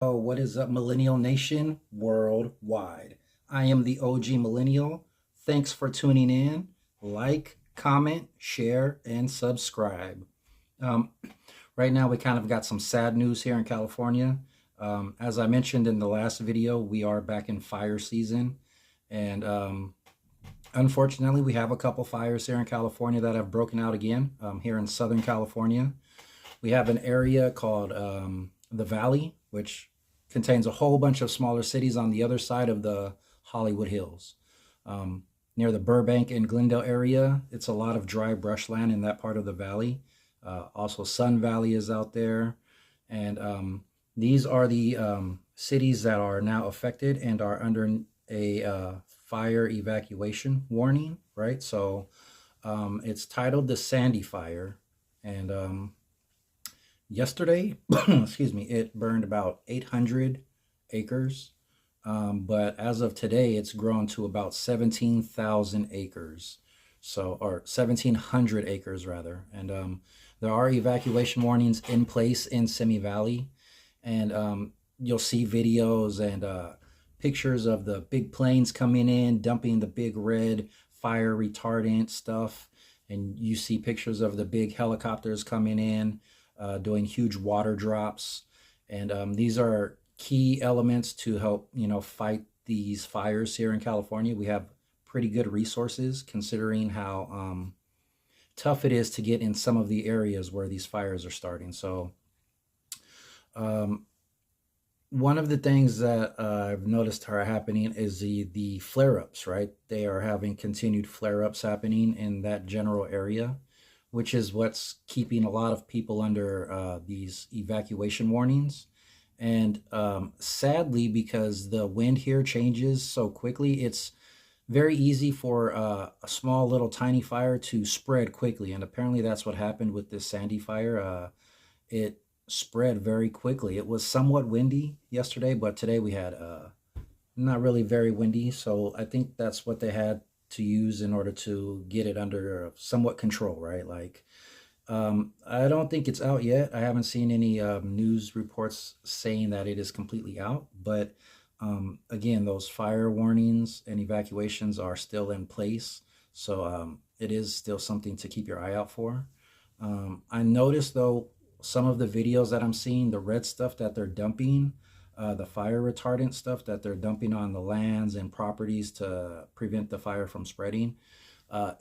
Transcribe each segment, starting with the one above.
Oh, what is up, Millennial Nation worldwide? I am the OG Millennial. Thanks for tuning in. Like, comment, share, and subscribe. Um, right now, we kind of got some sad news here in California. As I mentioned in the last video, we are back in fire season. And unfortunately, we have a couple fires here in California that have broken out again here in Southern California. We have an area called the Valley, which contains a whole bunch of smaller cities on the other side of the Hollywood Hills. Near the Burbank and Glendale area, it's a lot of dry brushland in that part of the valley. Also, Sun Valley is out there. And these are the cities that are now affected and are under a fire evacuation warning, right? So it's titled the Sandy Fire. And yesterday, excuse me, it burned about 800 acres. But as of today, it's grown to about 17,000 acres. So, or 1,700 acres rather. And there are evacuation warnings in place in Simi Valley. And you'll see videos and pictures of the big planes coming in, dumping the big red fire retardant stuff. And you see pictures of the big helicopters coming in, doing huge water drops. And these are key elements to help, fight these fires here in California. We have pretty good resources considering how tough it is to get in some of the areas where these fires are starting. So um, one of the things that I've noticed are happening is the flare-ups, right? They are having continued flare-ups happening in that general area, which is what's keeping a lot of people under these evacuation warnings. And sadly, because the wind here changes so quickly, it's very easy for a small little tiny fire to spread quickly. And apparently that's what happened with this Sandy fire. It spread very quickly. It was somewhat windy yesterday, but today we had not really very windy. So I think that's what they had to use in order to get it under somewhat control, right? Like, I don't think it's out yet. I haven't seen any news reports saying that it is completely out. But again, those fire warnings and evacuations are still in place. So it is still something to keep your eye out for. I noticed, though, some of the videos that I'm seeing, the red stuff that they're dumping, the fire retardant stuff that they're dumping on the lands and properties to prevent the fire from spreading,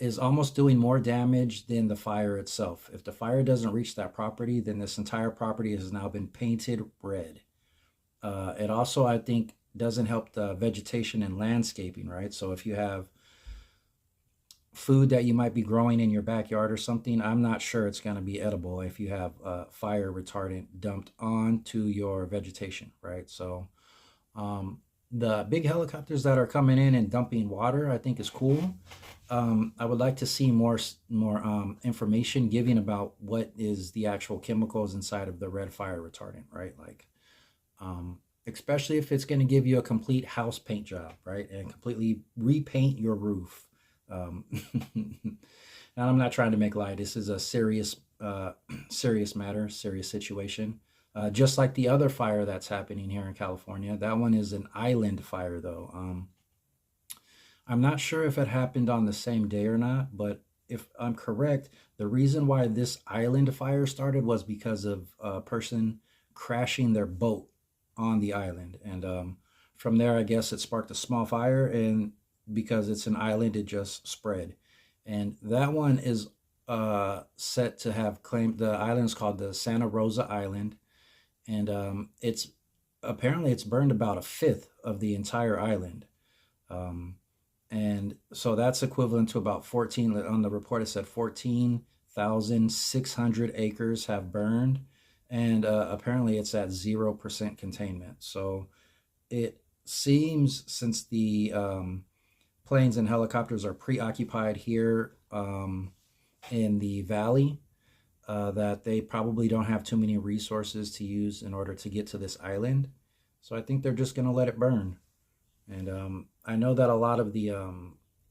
is almost doing more damage than the fire itself. If the fire doesn't reach that property, then this entire property has now been painted red. It also, I think, doesn't help the vegetation and landscaping, right? So if you have food that you might be growing in your backyard or something, I'm not sure it's going to be edible if you have fire retardant dumped onto your vegetation, right? So the big helicopters that are coming in and dumping water, I think is cool. I would like to see more information giving about what is the actual chemicals inside of the red fire retardant, right? Like, especially if it's going to give you a complete house paint job, right? And completely repaint your roof. And I'm not trying to make light. This is a serious, serious matter, serious situation. Just like the other fire that's happening here in California. That one is an island fire, though. I'm not sure if it happened on the same day or not, but if I'm correct, the reason why this island fire started was because of a person crashing their boat on the island. And from there, I guess it sparked a small fire, and because it's an island, it just spread. And that one is set to have claimed. The island is called the Santa Rosa Island, and it's apparently it's burned about a fifth of the entire island. Um, and so that's equivalent to about 14. On the report, it said 14,600 acres have burned, and apparently it's at 0% containment. So it seems, since the planes and helicopters are preoccupied here in the valley, that they probably don't have too many resources to use in order to get to this island. So I think they're just going to let it burn. And I know that a lot of the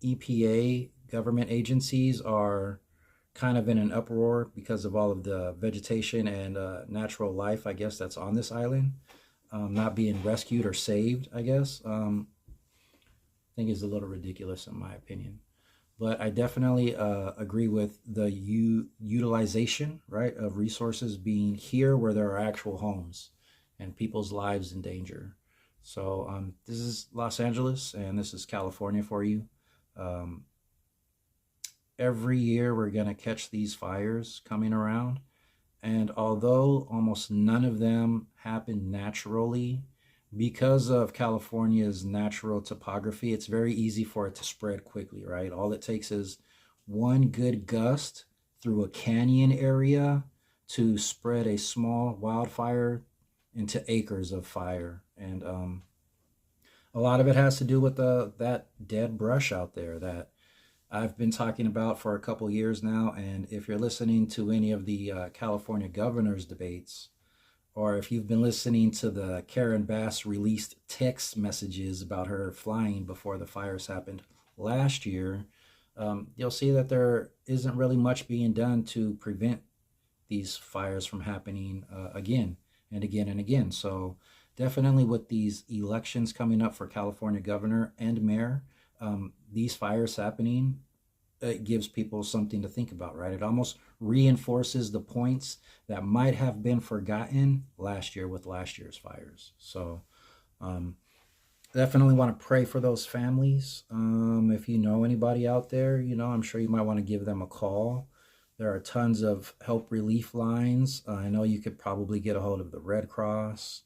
EPA government agencies are kind of in an uproar because of all of the vegetation and natural life, I guess, that's on this island. not being rescued or saved, I guess, I think is a little ridiculous in my opinion. But I definitely agree with the utilization, right, of resources being here where there are actual homes and people's lives in danger. So this is Los Angeles and this is California for you. Um, every year we're going to catch these fires coming around. And although almost none of them happen naturally, because of California's natural topography, it's very easy for it to spread quickly, right? All it takes is one good gust through a canyon area to spread a small wildfire into acres of fire. And a lot of it has to do with that dead brush out there that I've been talking about for a couple years now. And if you're listening to any of the California governor's debates, or if you've been listening to the Karen Bass released text messages about her flying before the fires happened last year, you'll see that there isn't really much being done to prevent these fires from happening again and again and again. So, definitely with these elections coming up for California governor and mayor, these fires happening, it gives people something to think about, right? It almost reinforces the points that might have been forgotten last year with last year's fires. So, um, definitely want to pray for those families. If you know anybody out there, I'm sure you might want to give them a call. There are tons of help relief lines. I know you could probably get a hold of the Red Cross.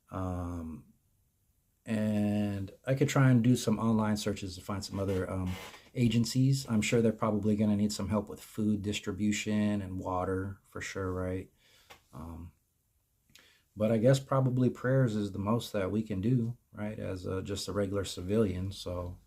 Um, and I could try and do some online searches to find some other agencies. I'm sure they're probably going to need some help with food distribution and water for sure, right? Um, but I guess probably prayers is the most that we can do, right? As just a regular civilian. So